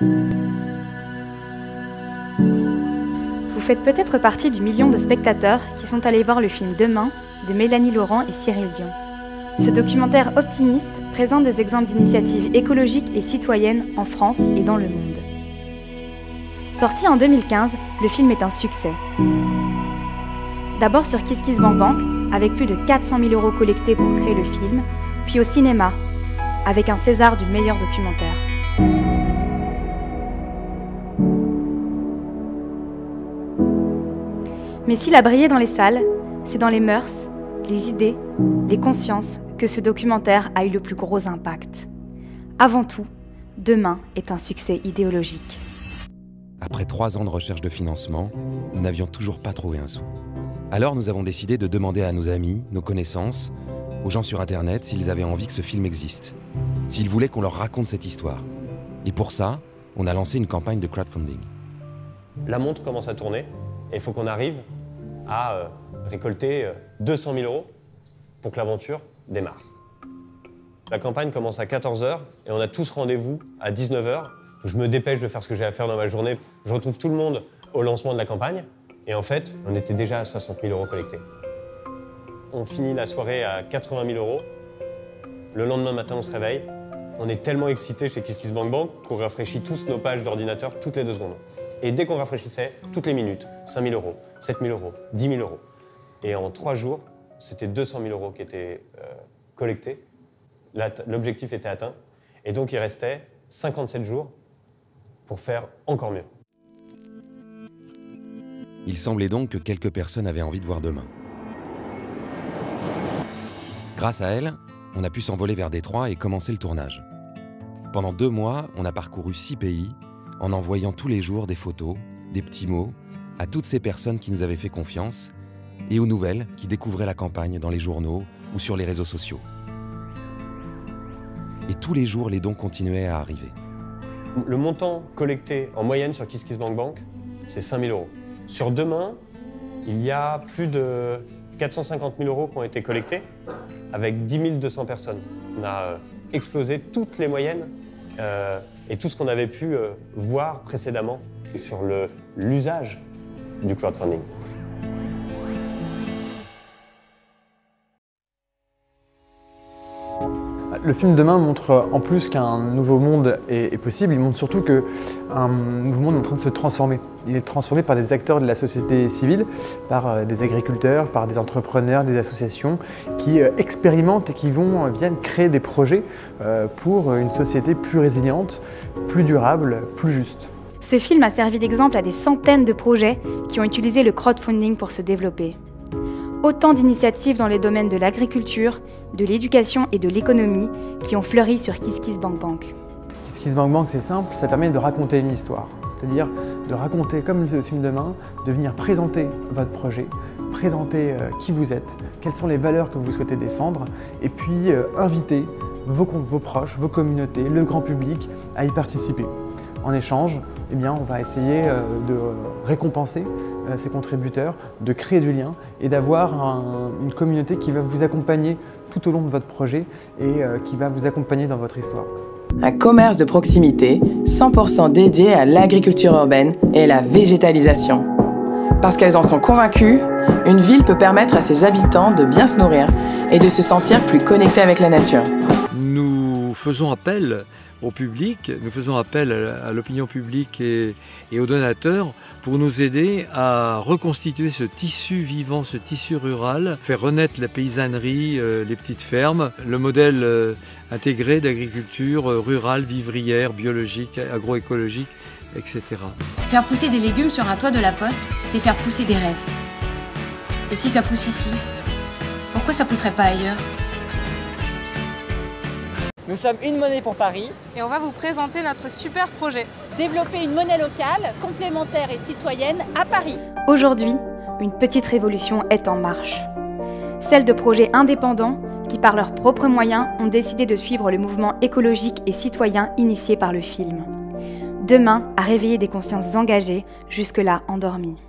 Vous faites peut-être partie du million de spectateurs qui sont allés voir le film Demain de Mélanie Laurent et Cyril Dion. Ce documentaire optimiste présente des exemples d'initiatives écologiques et citoyennes en France et dans le monde. Sorti en 2015, le film est un succès. D'abord sur KissKissBankBank, avec plus de 400 000 € collectés pour créer le film, puis au cinéma, avec un César du meilleur documentaire. Mais s'il a brillé dans les salles, c'est dans les mœurs, les idées, les consciences que ce documentaire a eu le plus gros impact. Avant tout, Demain est un succès idéologique. Après 3 ans de recherche de financement, nous n'avions toujours pas trouvé un sou. Alors nous avons décidé de demander à nos amis, nos connaissances, aux gens sur Internet s'ils avaient envie que ce film existe, s'ils voulaient qu'on leur raconte cette histoire. Et pour ça, on a lancé une campagne de crowdfunding. La montre commence à tourner et il faut qu'on arrive à récolter 200 000 € pour que l'aventure démarre. La campagne commence à 14 h et on a tous rendez-vous à 19 h. Je me dépêche de faire ce que j'ai à faire dans ma journée. Je retrouve tout le monde au lancement de la campagne et en fait, on était déjà à 60 000 € collectés. On finit la soirée à 80 000 €. Le lendemain matin, on se réveille. On est tellement excités chez KissKissBankBank qu'on rafraîchit tous nos pages d'ordinateur toutes les 2 secondes. Et dès qu'on rafraîchissait, toutes les minutes, 5 000 €, 7 000 €, 10 000 €. Et en 3 jours, c'était 200 000 € qui étaient collectés. L'objectif était atteint. Et donc, il restait 57 jours pour faire encore mieux. Il semblait donc que quelques personnes avaient envie de voir Demain. Grâce à elles, on a pu s'envoler vers Détroit et commencer le tournage. Pendant 2 mois, on a parcouru 6 pays en envoyant tous les jours des photos, des petits mots à toutes ces personnes qui nous avaient fait confiance et aux nouvelles qui découvraient la campagne dans les journaux ou sur les réseaux sociaux. Et tous les jours, les dons continuaient à arriver. Le montant collecté en moyenne sur KissKissBankBank, c'est 5 000 €. Sur Demain, il y a plus de 450 000 € qui ont été collectés avec 10 200 personnes. On a explosé toutes les moyennes et tout ce qu'on avait pu voir précédemment sur l'usage du crowdfunding. Le film Demain montre en plus qu'un nouveau monde est possible, il montre surtout qu'un nouveau monde est en train de se transformer. Il est transformé par des acteurs de la société civile, par des agriculteurs, par des entrepreneurs, des associations qui expérimentent et qui viennent créer des projets pour une société plus résiliente, plus durable, plus juste. Ce film a servi d'exemple à des centaines de projets qui ont utilisé le crowdfunding pour se développer. Autant d'initiatives dans les domaines de l'agriculture, de l'éducation et de l'économie qui ont fleuri sur KissKissBankBank. KissKissBankBank, c'est simple, ça permet de raconter une histoire. C'est-à-dire de raconter, comme le film Demain, de venir présenter votre projet, présenter qui vous êtes, quelles sont les valeurs que vous souhaitez défendre, et puis inviter vos proches, vos communautés, le grand public à y participer. En échange, eh bien, on va essayer de récompenser ces contributeurs, de créer du lien et d'avoir une communauté qui va vous accompagner tout au long de votre projet et qui va vous accompagner dans votre histoire. Un commerce de proximité 100% dédié à l'agriculture urbaine et la végétalisation. Parce qu'elles en sont convaincues, une ville peut permettre à ses habitants de bien se nourrir et de se sentir plus connectés avec la nature. Nous faisons appel au public, nous faisons appel à l'opinion publique et aux donateurs pour nous aider à reconstituer ce tissu vivant, ce tissu rural, faire renaître la paysannerie, les petites fermes, le modèle intégré d'agriculture rurale, vivrière, biologique, agroécologique, etc. Faire pousser des légumes sur un toit de la poste, c'est faire pousser des rêves. Et si ça pousse ici, pourquoi ça pousserait pas ailleurs ? Nous sommes Une Monnaie pour Paris et on va vous présenter notre super projet. Développer une monnaie locale, complémentaire et citoyenne à Paris. Aujourd'hui, une petite révolution est en marche. Celle de projets indépendants qui, par leurs propres moyens, ont décidé de suivre le mouvement écologique et citoyen initié par le film. Demain a réveillé des consciences engagées, jusque-là endormies.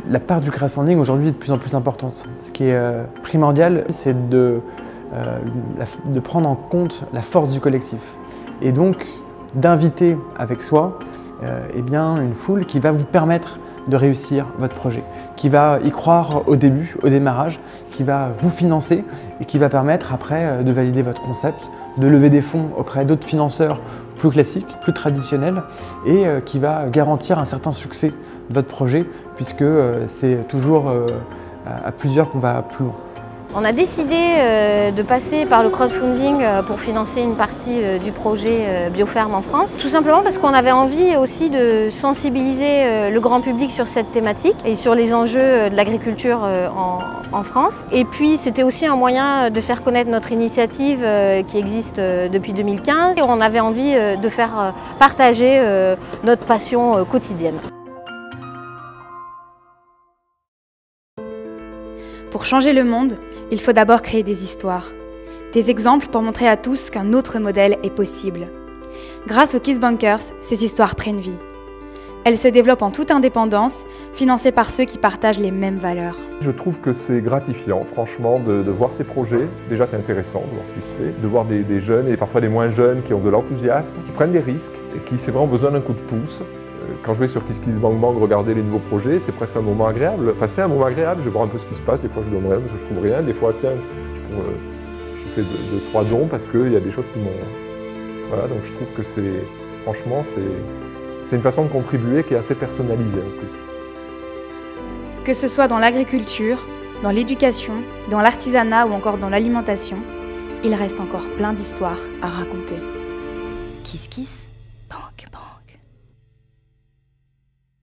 La part du crowdfunding aujourd'hui est de plus en plus importante. Ce qui est primordial, c'est de prendre en compte la force du collectif. Et donc, d'inviter avec soi eh bien, une foule qui va vous permettre de réussir votre projet, qui va y croire au début, au démarrage, qui va vous financer et qui va permettre après de valider votre concept, de lever des fonds auprès d'autres financeurs plus classiques, plus traditionnels et qui va garantir un certain succès de votre projet puisque c'est toujours à plusieurs qu'on va plus loin. On a décidé de passer par le crowdfunding pour financer une partie du projet Bioferme en France. Tout simplement parce qu'on avait envie aussi de sensibiliser le grand public sur cette thématique et sur les enjeux de l'agriculture en France. Et puis c'était aussi un moyen de faire connaître notre initiative qui existe depuis 2015. Et on avait envie de faire partager notre passion quotidienne. Pour changer le monde, il faut d'abord créer des histoires. Des exemples pour montrer à tous qu'un autre modèle est possible. Grâce aux KissBankers, ces histoires prennent vie. Elles se développent en toute indépendance, financées par ceux qui partagent les mêmes valeurs. Je trouve que c'est gratifiant, franchement, de voir ces projets. Déjà, c'est intéressant de voir ce qui se fait, de voir des jeunes et parfois des moins jeunes qui ont de l'enthousiasme, qui prennent des risques et qui, c'est vraiment besoin d'un coup de pouce. Quand je vais sur KissBankBank regarder les nouveaux projets, c'est presque un moment agréable. Enfin, c'est un moment agréable, je vois un peu ce qui se passe. Des fois, je donne rien parce que je trouve rien. Des fois, tiens, je fais 2-3 dons parce qu'il y a des choses qui m'ont... Voilà, donc je trouve que franchement, c'est une façon de contribuer qui est assez personnalisée en plus. Que ce soit dans l'agriculture, dans l'éducation, dans l'artisanat ou encore dans l'alimentation, il reste encore plein d'histoires à raconter. Kiss Kiss.